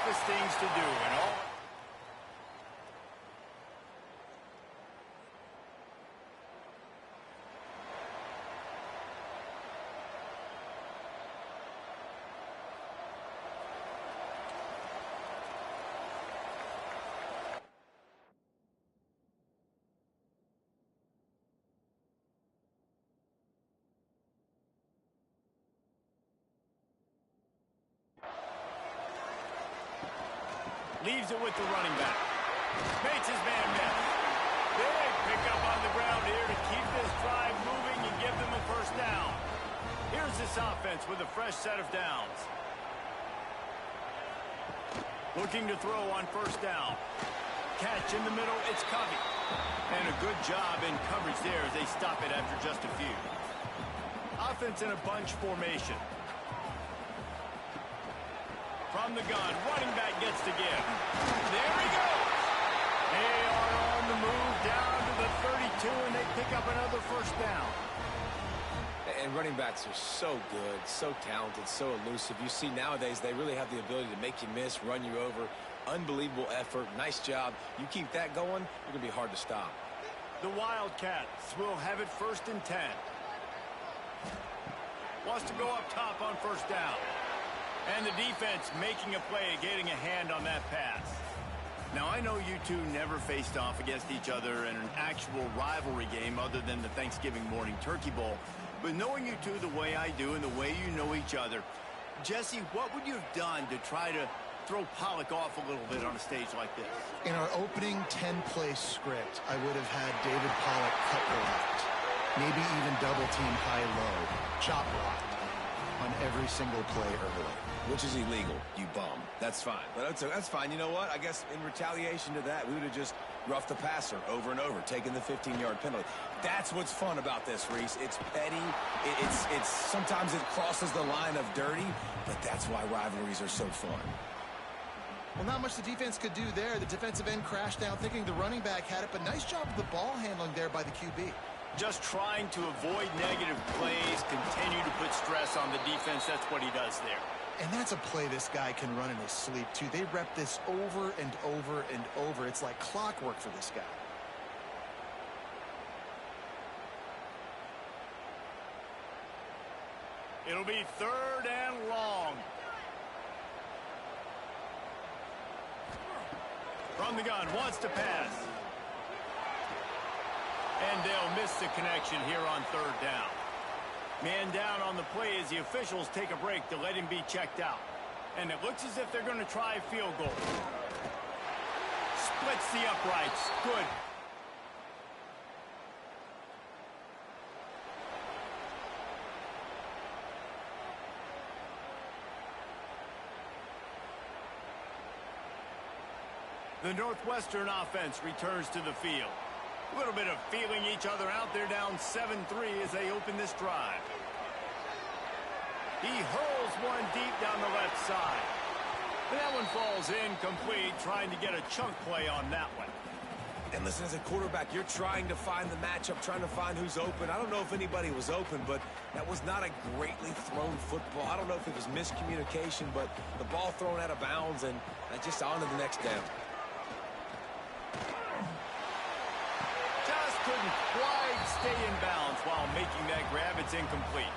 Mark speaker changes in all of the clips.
Speaker 1: toughest things to do. And all... Leaves it with the running back. Makes his man miss. Big pickup on the ground here to keep this drive moving and give them a first down. Here's this offense with a fresh set of downs. Looking to throw on first down. Catch in the middle, it's Covey. And a good job in coverage there as they stop it after just a few. Offense in a bunch formation. From the gun, running back gets to give. There he goes. They are on the move down to the 32, and they pick up another first down.
Speaker 2: And running backs are so good, so talented, so elusive. You see nowadays they really have the ability to make you miss, run you over. Unbelievable effort. Nice job. You keep that going, you're going to be hard to stop.
Speaker 1: The Wildcats will have it 1st and 10. Wants to go up top on first down. And the defense making a play, getting a hand on that pass. Now, I know you two never faced off against each other in an actual rivalry game other than the Thanksgiving morning Turkey Bowl. But knowing you two the way I do and the way you know each other, Jesse, what would you have done to try to throw Pollock off a little bit on a stage like this?
Speaker 3: In our opening 10-play script, I would have had David Pollock cut blocked. Maybe even double team high-low, chop blocked on every single play early.
Speaker 2: Which is illegal, you bum. That's fine. But that's fine. You know what? I guess in retaliation to that, we would have just roughed the passer over and over, taking the 15-yard penalty. That's what's fun about this, Reese. It's petty. It's sometimes it crosses the line of dirty, but that's why rivalries are so fun.
Speaker 3: Well, not much the defense could do there. The defensive end crashed down thinking the running back had it, but nice job of the ball handling there by the QB.
Speaker 1: Just trying to avoid negative plays, continue to put stress on the defense. That's what he does there.
Speaker 3: And that's a play this guy can run in his sleep, too. They rep this over and over and over. It's like clockwork for this guy.
Speaker 1: It'll be 3rd and long. From the gun, wants to pass. And they'll miss the connection here on 3rd down. Man down on the play as the officials take a break to let him be checked out. And it looks as if they're going to try a field goal. Splits the uprights. Good. The Northwestern offense returns to the field. A little bit of feeling each other out. They're down 7-3 as they open this drive. He hurls one deep down the left side. And that one falls incomplete, trying to get a chunk play on that one.
Speaker 2: And listen, as a quarterback, you're trying to find the matchup, trying to find who's open. I don't know if anybody was open, but that was not a greatly thrown football. I don't know if it was miscommunication, but the ball thrown out of bounds and just on to the next down.
Speaker 1: Couldn't quite stay in bounds while making that grab. It's incomplete.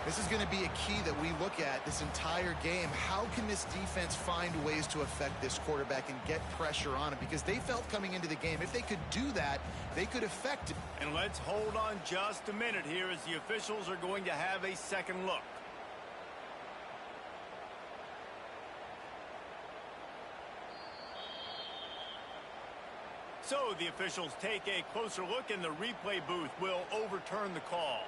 Speaker 3: This is going to be a key that we look at this entire game. How can this defense find ways to affect this quarterback and get pressure on him? Because they felt coming into the game, if they could do that, they could affect it.
Speaker 1: And let's hold on just a minute here as the officials are going to have a second look. So the officials take a closer look, and the replay booth will overturn the call.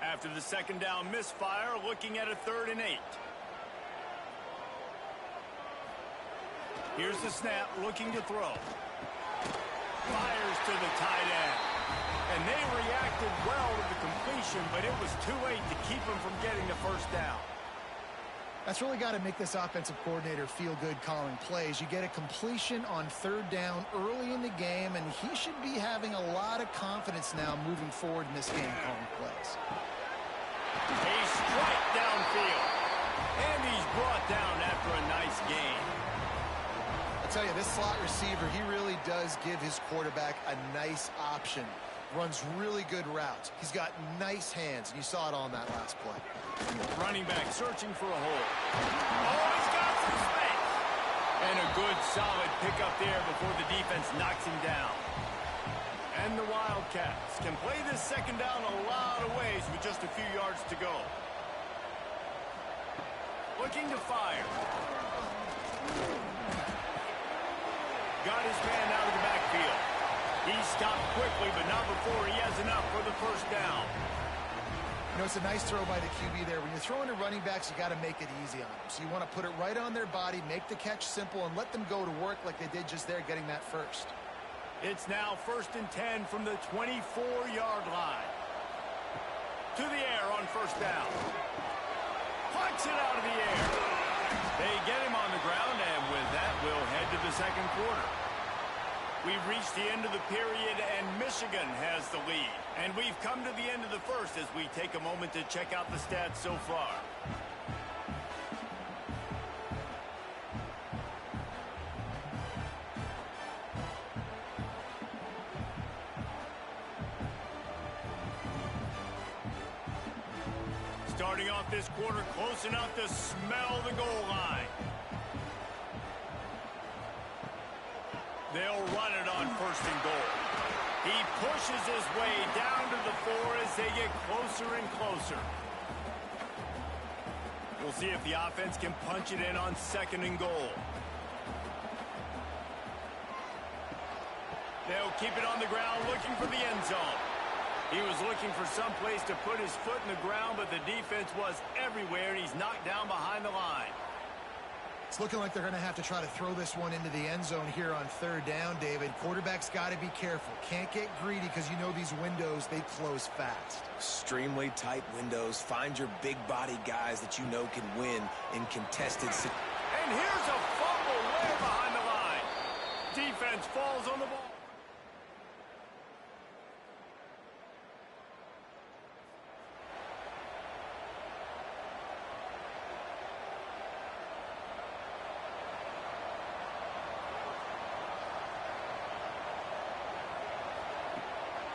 Speaker 1: After the second down misfire, looking at a 3rd and 8. Here's the snap, looking to throw. Fires to the tight end. And they reacted well to the completion, but it was too late to keep him from getting the first down.
Speaker 3: That's really got to make this offensive coordinator feel good calling plays. You get a completion on 3rd down early in the game, and he should be having a lot of confidence now moving forward in this game calling plays.
Speaker 1: A strike downfield. And he's brought down after a nice gain.
Speaker 3: I tell you, this slot receiver, he really does give his quarterback a nice option. Runs really good routes. He's got nice hands, and you saw it on that last play.
Speaker 1: Running back searching for a hole. Oh, he's got some space. And a good, solid pickup there before the defense knocks him down. And the Wildcats can play this second down a lot of ways with just a few yards to go. Looking to fire. Got his man out of the backfield. He stopped quickly, but not before he has enough for the first down.
Speaker 3: You know, it's a nice throw by the QB there. When you're throwing to running backs, you got to make it easy on them. So you want to put it right on their body, make the catch simple, and let them go to work like they did just there, getting that first.
Speaker 1: It's now 1st and 10 from the 24-yard line. To the air on first down. Plucks it out of the air. They get him on the ground, and with that, we'll head to the second quarter. We've reached the end of the period, and Michigan has the lead. And we've come to the end of the first as we take a moment to check out the stats so far. Starting off this quarter close enough to smell the goal line. They'll run it on 1st and goal. He pushes his way down to the 4 as they get closer and closer. We'll see if the offense can punch it in on 2nd and goal. They'll keep it on the ground looking for the end zone. He was looking for some place to put his foot in the ground, but the defense was everywhere, and he's knocked down behind the line.
Speaker 3: It's looking like they're going to have to try to throw this one into the end zone here on 3rd down, David. Quarterback's got to be careful. Can't get greedy because you know these windows, they close fast.
Speaker 2: Extremely tight windows. Find your big body guys that you know can win in contested situations.
Speaker 1: And here's a fumble way behind the line. Defense falls on the ball.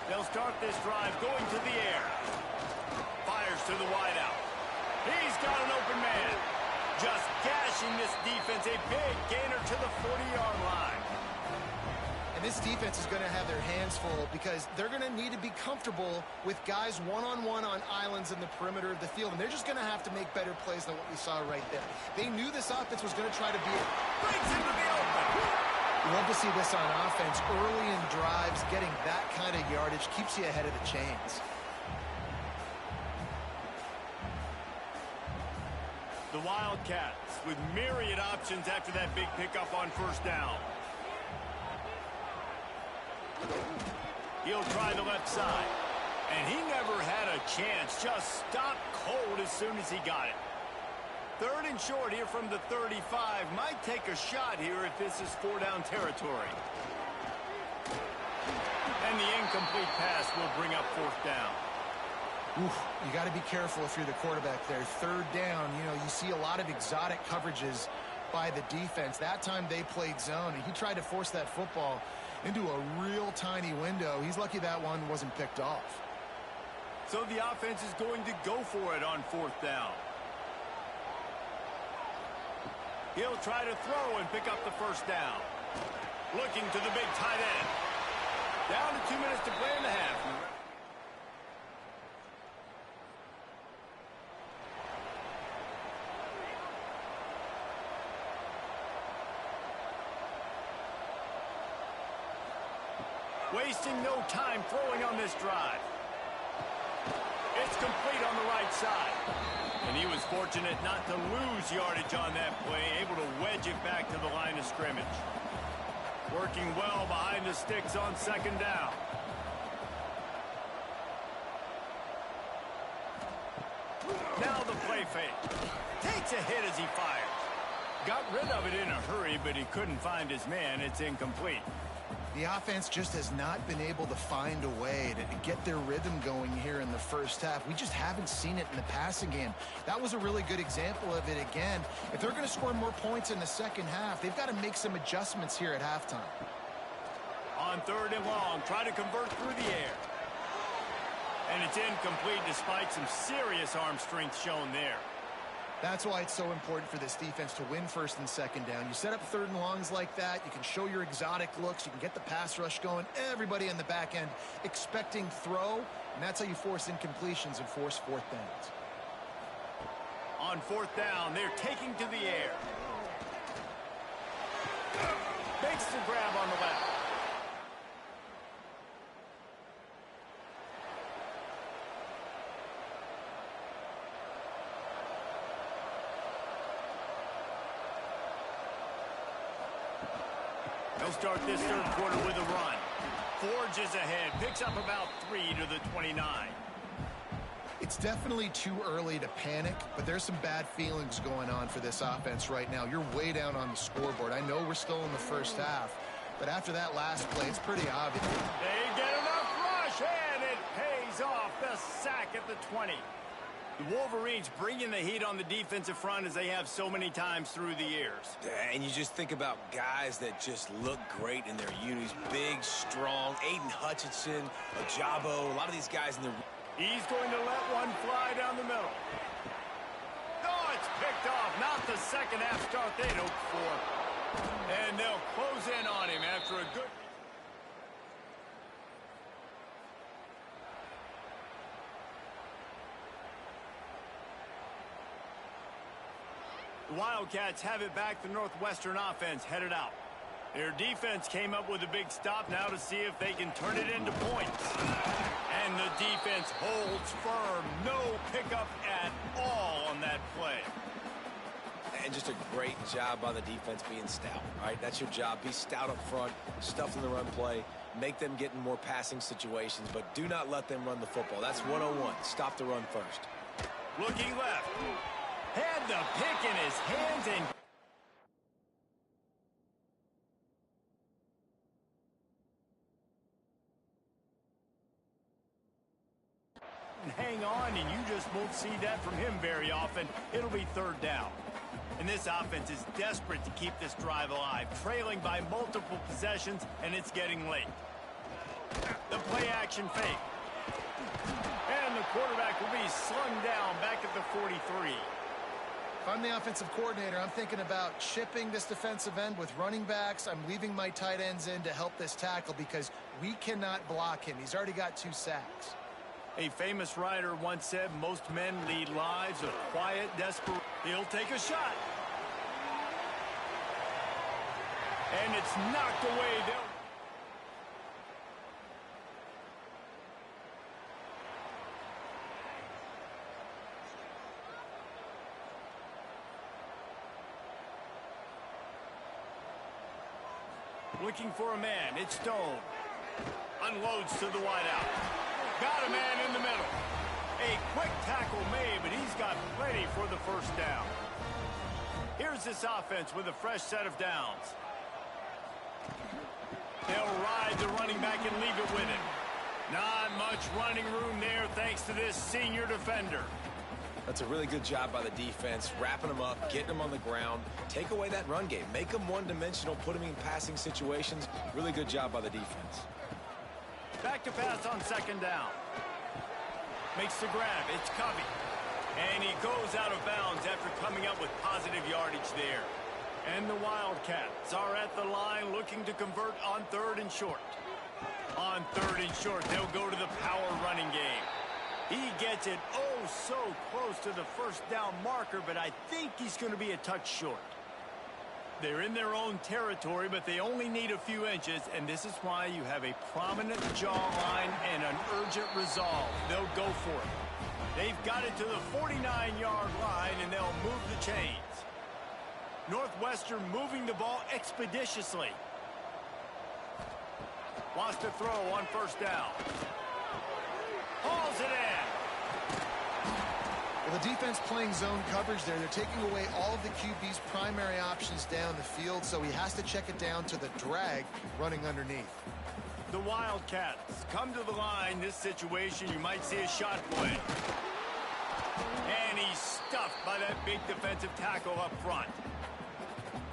Speaker 1: They'll start this drive going to the air. Fires to the wideout. He's got an open man. Just gashing this defense. A big gainer to the 40-yard line.
Speaker 3: And this defense is going to have their hands full because they're going to need to be comfortable with guys one-on-one on islands in the perimeter of the field. And they're just going to have to make better plays than what we saw right there. They knew this offense was going to try to be it.
Speaker 1: Brings him to the open.
Speaker 3: You love to see this on offense. Early in drives, getting that kind of yardage keeps you ahead of the chains.
Speaker 1: The Wildcats with myriad options after that big pickup on 1st down. He'll try the left side. And he never had a chance. Just stopped cold as soon as he got it. 3rd and short here from the 35. Might take a shot here if this is 4-down territory. And the incomplete pass will bring up 4th down.
Speaker 3: Oof, you got to be careful if you're the quarterback there. 3rd down, you know, you see a lot of exotic coverages by the defense. That time they played zone, and he tried to force that football into a real tiny window. He's lucky that one wasn't picked off.
Speaker 1: So the offense is going to go for it on 4th down. He'll try to throw and pick up the 1st down. Looking to the big tight end. Down to 2 minutes to play in the half. Wasting no time throwing on this drive. It's complete on the right side. And he was fortunate not to lose yardage on that play, able to wedge it back to the line of scrimmage. Working well behind the sticks on 2nd down. Now the play fake. Takes a hit as he fires. Got rid of it in a hurry, but he couldn't find his man. It's incomplete.
Speaker 3: The offense just has not been able to find a way to get their rhythm going here in the first half. We just haven't seen it in the passing game. That was a really good example of it again. If they're going to score more points in the second half, they've got to make some adjustments here at halftime.
Speaker 1: On 3rd and long, try to convert through the air. And it's incomplete despite some serious arm strength shown there.
Speaker 3: That's why it's so important for this defense to win 1st and 2nd down. You set up 3rd and longs like that, you can show your exotic looks, you can get the pass rush going, everybody in the back end expecting throw, and that's how you force incompletions and force 4th downs.
Speaker 1: On 4th down, they're taking to the air. Makes the grab on the left. They'll start this 3rd quarter with a run. Forges ahead, picks up about 3 to the 29.
Speaker 3: It's definitely too early to panic, but there's some bad feelings going on for this offense right now. You're way down on the scoreboard. I know we're still in the first half, but after that last play, it's pretty obvious.
Speaker 1: They get enough rush, and it pays off. The sack at the 20. The Wolverines bringing the heat on the defensive front as they have so many times through the years.
Speaker 2: And you just think about guys that just look great in their unis. Big, strong, Aiden Hutchinson, Ajabo, a lot of these guys in the...
Speaker 1: He's going to let one fly down the middle. Oh, it's picked off. Not the second half start they'd hoped for. And they'll close in on him after a good... The Wildcats have it back. The Northwestern offense headed out. Their defense came up with a big stop now to see if they can turn it into points. And the defense holds firm. No pickup at all on that play.
Speaker 2: And just a great job by the defense being stout. All right, that's your job. Be stout up front, stuff in the run play, make them get in more passing situations, but do not let them run the football. That's 101. Stop the run first.
Speaker 1: Looking left. Had the pick in his hands and... hang on, and you just won't see that from him very often. It'll be 3rd down. And this offense is desperate to keep this drive alive, trailing by multiple possessions, and it's getting late. The play-action fake. And the quarterback will be slung down back at the 43.
Speaker 3: If I'm the offensive coordinator, I'm thinking about chipping this defensive end with running backs. I'm leaving my tight ends in to help this tackle because we cannot block him. He's already got 2 sacks.
Speaker 1: A famous writer once said, most men lead lives of quiet desperation. He'll take a shot. And it's knocked away. Looking for a man. It's Stone. Unloads to the wideout. Got a man in the middle. A quick tackle made, but he's got plenty for the 1st down. Here's this offense with a fresh set of downs. They'll ride the running back and leave it with him. Not much running room there thanks to this senior defender.
Speaker 2: That's a really good job by the defense, wrapping them up, getting them on the ground. Take away that run game. Make them one-dimensional, put them in passing situations. Really good job by the defense.
Speaker 1: Back to pass on 2nd down. Makes the grab. It's Covey. And he goes out of bounds after coming up with positive yardage there. And the Wildcats are at the line looking to convert on 3rd and short. On 3rd and short, they'll go to the power running game. He gets it oh so close to the 1st down marker, but I think he's going to be a touch short. They're in their own territory, but they only need a few inches, and this is why you have a prominent jawline and an urgent resolve. They'll go for it. They've got it to the 49-yard line, and they'll move the chains. Northwestern moving the ball expeditiously. Wants to throw on 1st down. Hauls it in.
Speaker 3: Well, the defense playing zone coverage there. They're taking away all of the QB's primary options down the field, so he has to check it down to the drag running underneath.
Speaker 1: The Wildcats come to the line. This situation, you might see a shot play. And he's stuffed by that big defensive tackle up front.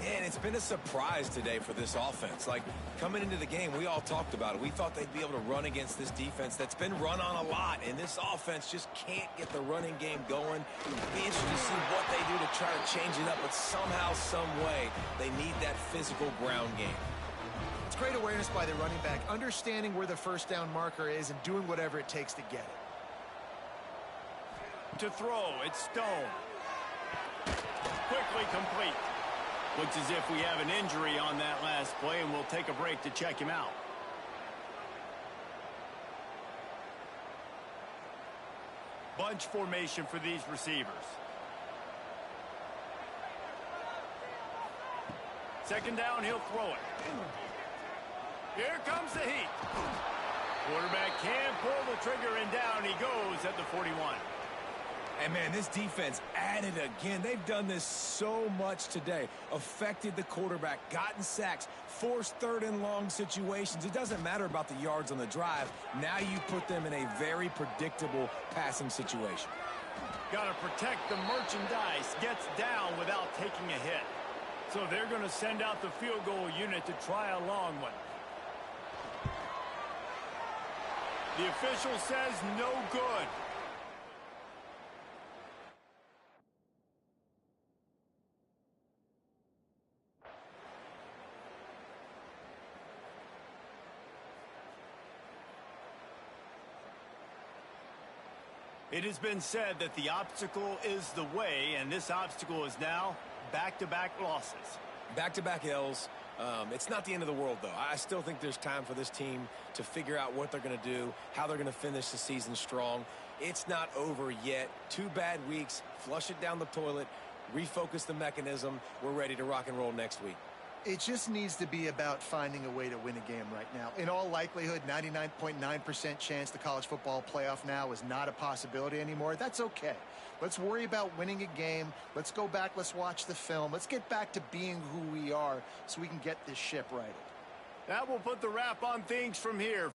Speaker 2: And it's been a surprise today for this offense. Like, coming into the game, we all talked about it. We thought they'd be able to run against this defense that's been run on a lot, and this offense just can't get the running game going. It'll be interesting to see what they do to try to change it up, but somehow, some way, they need that physical ground game.
Speaker 3: It's great awareness by the running back, understanding where the first down marker is and doing whatever it takes to get it.
Speaker 1: To throw, it's Stone. Quickly complete. Looks as if we have an injury on that last play, and we'll take a break to check him out. Bunch formation for these receivers. Second down, he'll throw it. Here comes the heat. Quarterback can pull the trigger, and down he goes at the 41.
Speaker 2: And, man, this defense added again. They've done this so much today. Affected the quarterback, gotten sacks, forced third and long situations. It doesn't matter about the yards on the drive. Now you put them in a very predictable passing situation.
Speaker 1: Got to protect the merchandise. Gets down without taking a hit. So they're going to send out the field goal unit to try a long one. The official says no good. It has been said that the obstacle is the way, and this obstacle is now back-to-back losses.
Speaker 2: Back-to-back L's. It's not the end of the world, though. I still think there's time for this team to figure out what they're going to do, how they're going to finish the season strong. It's not over yet. 2 bad weeks. Flush it down the toilet. Refocus the mechanism. We're ready to rock and roll next week.
Speaker 3: It just needs to be about finding a way to win a game right now. In all likelihood, 99.9% chance the college football playoff now is not a possibility anymore. That's okay. Let's worry about winning a game. Let's go back. Let's watch the film. Let's get back to being who we are so we can get this ship righted.
Speaker 1: That will put the wrap on things from here.